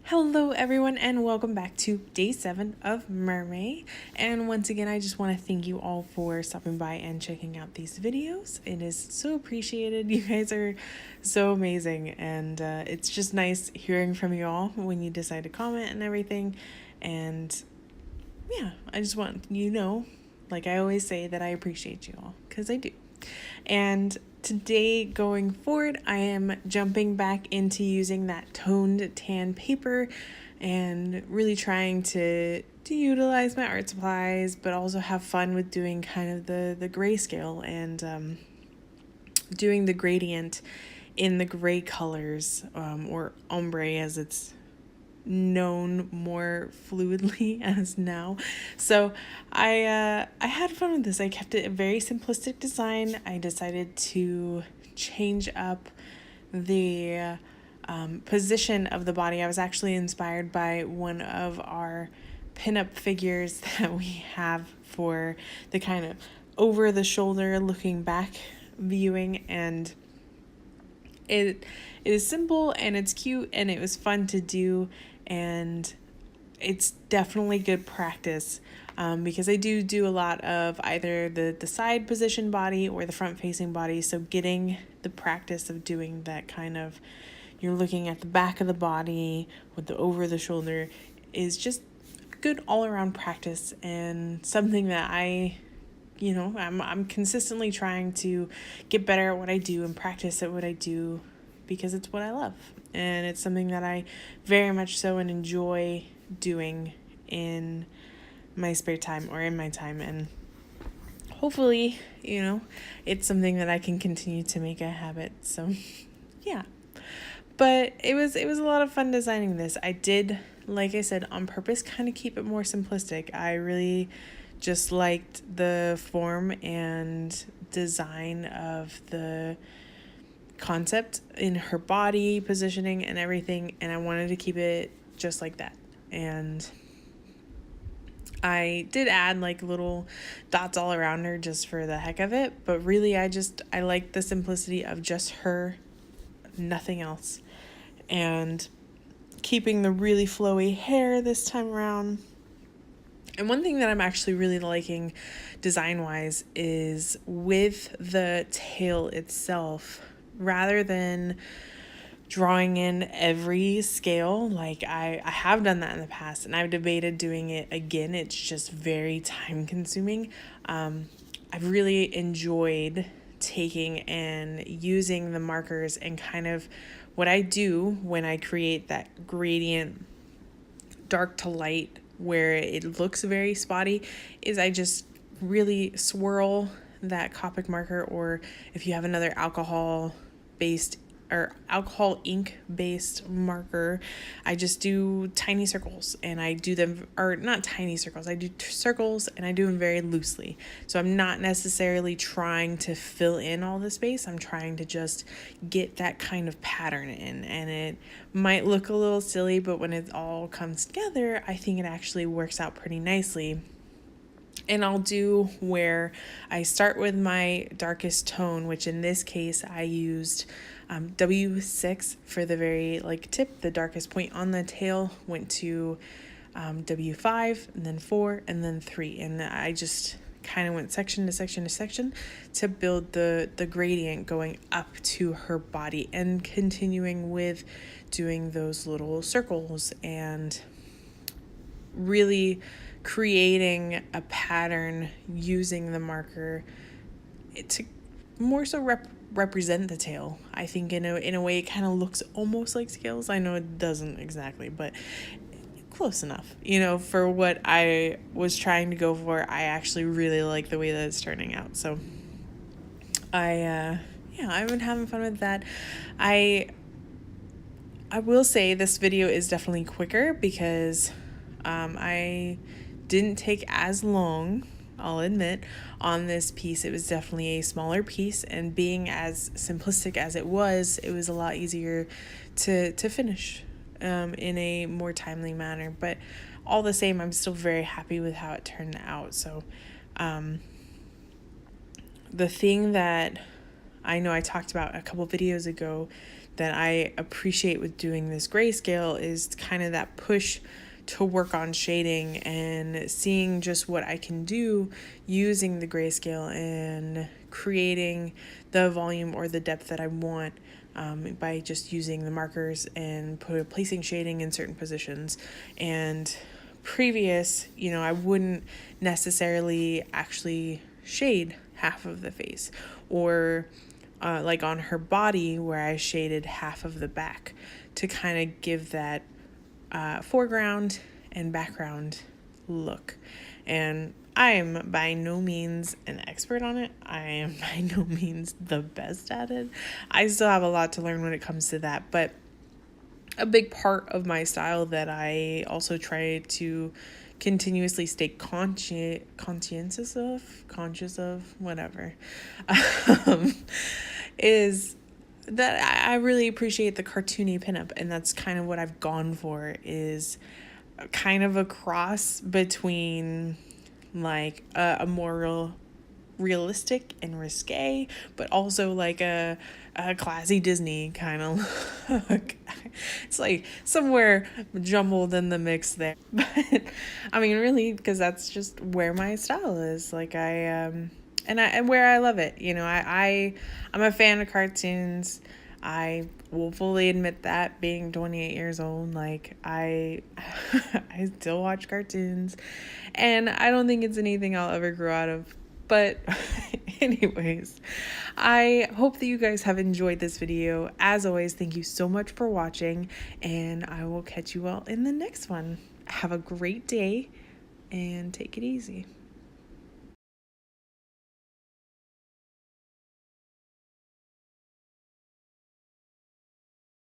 Hello everyone and welcome back to day 7 of Mermay. And once again, I just want to thank you all for stopping by and checking out these videos. It is so appreciated. You guys are so amazing, and it's just nice hearing from you all when you decide to comment and everything. And yeah, I just want you to know, like I always say, that I appreciate you all, because I do. And today going forward, I am jumping back into using that toned tan paper and really trying to utilize my art supplies, but also have fun with doing kind of the grayscale and doing the gradient in the gray colors, or ombre as it's known more fluidly as now. So I had fun with this. I kept it a very simplistic design. I decided to change up the position of the body. I was actually inspired by one of our pinup figures that we have for the kind of over the shoulder looking back viewing, and it is simple and it's cute and it was fun to do, and it's definitely good practice because I do a lot of either the side position body or the front facing body. So getting the practice of doing that kind of, you're looking at the back of the body with the over the shoulder, is just good all around practice, and something that I'm consistently trying to get better at what I do and practice at what I do, because it's what I love. And it's something that I very much so and enjoy doing in my spare time or in my time. And hopefully, it's something that I can continue to make a habit. So yeah. But it was a lot of fun designing this. I did, like I said, on purpose, kind of keep it more simplistic. I really just liked the form and design of the concept in her body positioning and everything, and I wanted to keep it just like that. And I did add like little dots all around her just for the heck of it, but really I like the simplicity of just her, nothing else, and keeping the really flowy hair this time around. And one thing that I'm actually really liking design-wise is with the tail itself, rather than drawing in every scale, like I have done that in the past and I've debated doing it again. It's just very time consuming. I've really enjoyed taking and using the markers, and kind of what I do when I create that gradient dark to light where it looks very spotty is I just really swirl that Copic marker, or if you have another alcohol ink based marker, I just do tiny circles, and I do them, or not tiny circles, I do circles and I do them very loosely. So I'm not necessarily trying to fill in all the space. I'm trying to just get that kind of pattern in, and it might look a little silly, but when it all comes together, I think it actually works out pretty nicely. And I'll do where I start with my darkest tone, which in this case I used W6 for the very tip. The darkest point on the tail went to W5, and then 4, and then 3. And I just kind of went section to section to section to build the gradient going up to her body, and continuing with doing those little circles and really creating a pattern using the marker to more so represent the tail. I think in a way it kind of looks almost like scales. I know it doesn't exactly, but close enough. For what I was trying to go for, I actually really like the way that it's turning out. So I've been having fun with that. I will say this video is definitely quicker because I didn't take as long, I'll admit, on this piece. It was definitely a smaller piece, and being as simplistic as it was a lot easier to finish in a more timely manner. But all the same, I'm still very happy with how it turned out. So the thing that I know I talked about a couple videos ago that I appreciate with doing this grayscale is kind of that push to work on shading and seeing just what I can do using the grayscale and creating the volume or the depth that I want by just using the markers and placing shading in certain positions. And previous, I wouldn't necessarily actually shade half of the face, or like on her body where I shaded half of the back to kind of give that foreground and background look. And I am by no means an expert on it. I am by no means the best at it. I still have a lot to learn when it comes to that, but a big part of my style that I also try to continuously stay conscious of, whatever, is that I really appreciate the cartoony pinup, and that's kind of what I've gone for, is kind of a cross between like a more realistic and risque, but also like a classy Disney kind of look. It's like somewhere jumbled in the mix there, but I mean, really, because that's just where my style is. Like and where I love it. I'm a fan of cartoons. I will fully admit that, being 28 years old, like I still watch cartoons, and I don't think it's anything I'll ever grow out of. But anyways, I hope that you guys have enjoyed this video. As always, thank you so much for watching, and I will catch you all in the next one. Have a great day and take it easy.